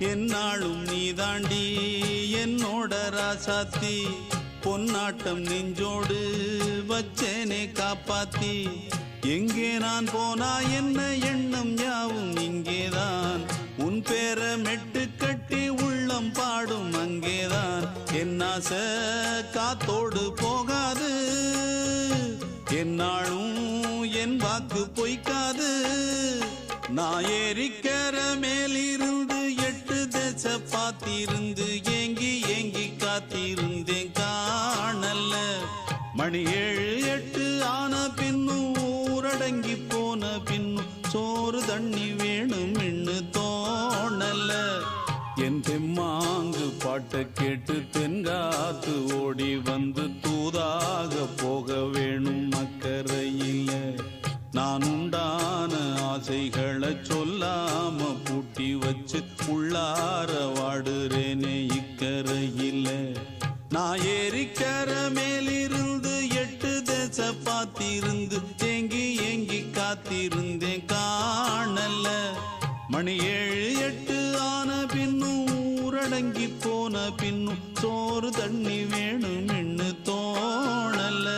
என்னாலும் நீதாண்டி என்னோட ராசாத்தி பொன்னாட்டம் நெஞ்சோடு வச்சேனே காப்பாத்தி எங்கே நான் போனா என்ன எண்ணம் யாவும் இங்கேதான் உன் பேர மெட்டு கட்டி உள்ளம் பாடும் அங்கேதான் என் ஆசை காத்தோடு போகாது என்னாலும் என் வாக்கு பொய்க்காது நான் ஏறிக்கிற மேலிருந்து 8 தேச பார்த்திருந்து ஏங்கி ஏங்கி காத்திருந்தேன் காணல மணி 7 8 ஆன பின்னும் ஊரடங்கி போன பின்னும் சோறு தண்ணி வேணும் இன்னு தோணல என் தெம்மாங்கு பாட்டை கேட்டு தென்காத்து ஓடி வந்து தூதாக போக வேணும் அக்கறையில நான் உண்டான ஆசைகளை சொல்லாம பூட்டி வச்சு உள்ளார வாடுறேனே இக்கரையில நான் ஏறிக்கிற மேலிருந்து 8 தேச பார்த்திருந்து ஏங்கி ஏங்கி காத்திருந்தேன் காணல மணி 7 8 ஆன பின்னும் ஊரடங்கி போன பின்னும் சோறு தண்ணி வேணும் இன்னு தோணல